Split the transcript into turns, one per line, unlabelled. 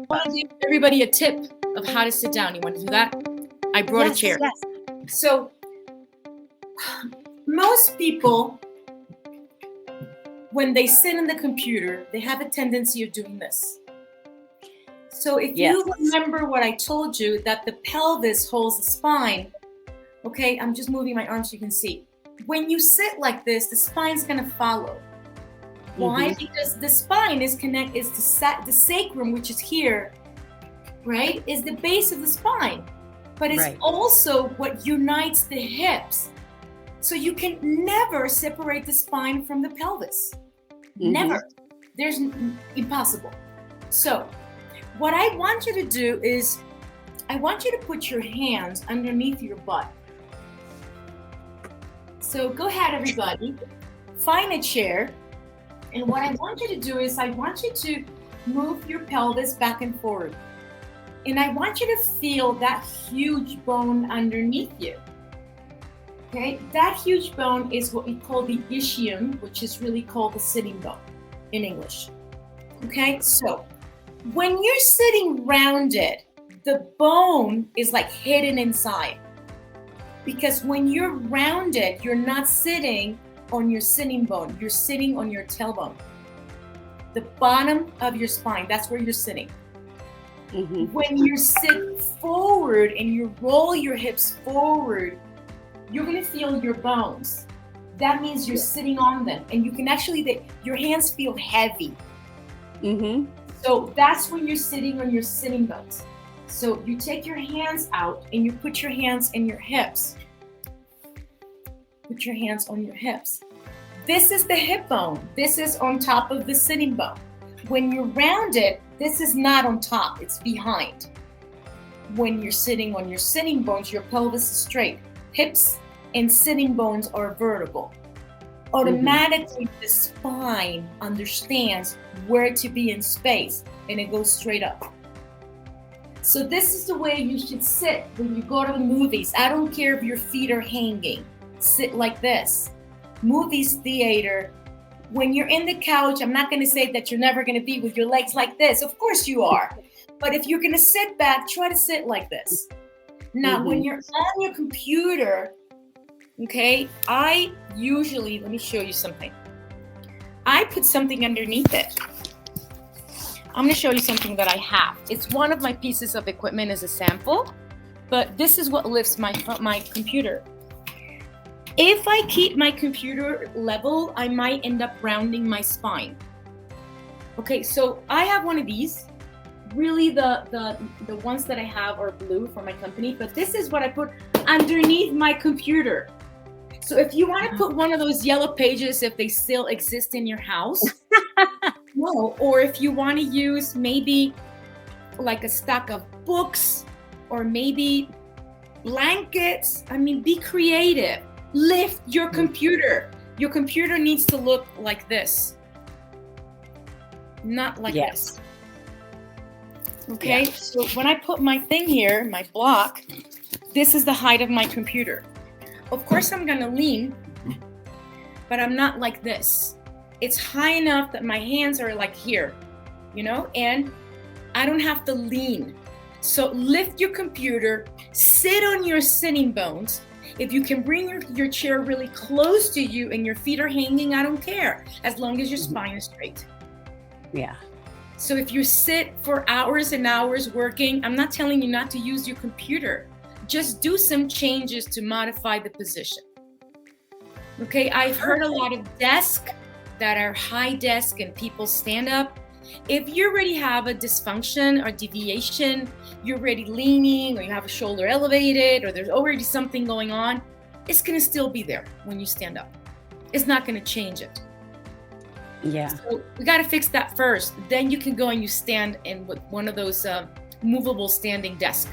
want to give everybody a tip of how to sit down. You want to do that? I brought a chair.
Yes.
So most people, when they sit in the computer, they have a tendency of doing this. So if you remember what I told you, that the pelvis holds the spine, okay, I'm just moving my arm so you can see. When you sit like this, the spine's going to follow. Why? Because the spine is the sacrum, which is here, right, is the base of the spine. But it's also what unites the hips. So you can never separate the spine from the pelvis. Never. There's impossible. So what I want you to do is, I want you to put your hands underneath your butt. So go ahead, everybody. Find a chair. And what I want you to do is, I want you to move your pelvis back and forward. And I want you to feel that huge bone underneath you. Okay, that huge bone is what we call the ischium, which is really called the sitting bone in English. Okay, so when you're sitting rounded, the bone is like hidden inside. Because when you're rounded, you're not sitting on your sitting bone, you're sitting on your tailbone. The bottom of your spine, that's where you're sitting. When you sit forward and you roll your hips forward, you're going to feel your bones. That means you're sitting on them, and you can actually, your hands feel heavy. So that's when you're sitting on your sitting bones. So you take your hands out and you put your hands in your hips. Put your hands on your hips. This is the hip bone. This is on top of the sitting bone. When you're rounded, this is not on top, it's behind. When you're sitting on your sitting bones, your pelvis is straight. Hips and sitting bones are vertical. Automatically, the spine understands where to be in space, and it goes straight up. So this is the way you should sit when you go to the movies. I don't care if your feet are hanging. Sit like this. Movies, theater. When you're in the couch, I'm not going to say that you're never going to be with your legs like this. Of course you are. But if you're going to sit back, try to sit like this. Now, when you're on your computer, okay, I usually, let me show you something. I put something underneath it. I'm going to show you something that I have. It's one of my pieces of equipment as a sample, but this is what lifts my computer. If I keep my computer level, I might end up rounding my spine. Okay, so I have one of these. Really, the ones that I have are blue for my company, but this is what I put underneath my computer. So if you want to put one of those yellow pages, if they still exist in your house, no, or if you want to use maybe like a stack of books or maybe blankets, I mean, be creative. Lift your computer. Your computer needs to look like this, not like this. Okay, so when I put my thing here, my block, this is the height of my computer. Of course, I'm gonna lean, but I'm not like this. It's high enough that my hands are like here, you know, and I don't have to lean. So lift your computer, sit on your sitting bones. If you can bring your chair really close to you and your feet are hanging, I don't care, as long as your spine is straight.
Yeah.
So if you sit for hours and hours working, I'm not telling you not to use your computer. Just do some changes to modify the position. Okay, I've heard a lot of desks that are high desk and people stand up. If you already have a dysfunction or deviation, you're already leaning or you have a shoulder elevated or there's already something going on, it's gonna still be there when you stand up. It's not gonna change it.
Yeah.
So we gotta fix that first. Then you can go and you stand in with one of those movable standing desks.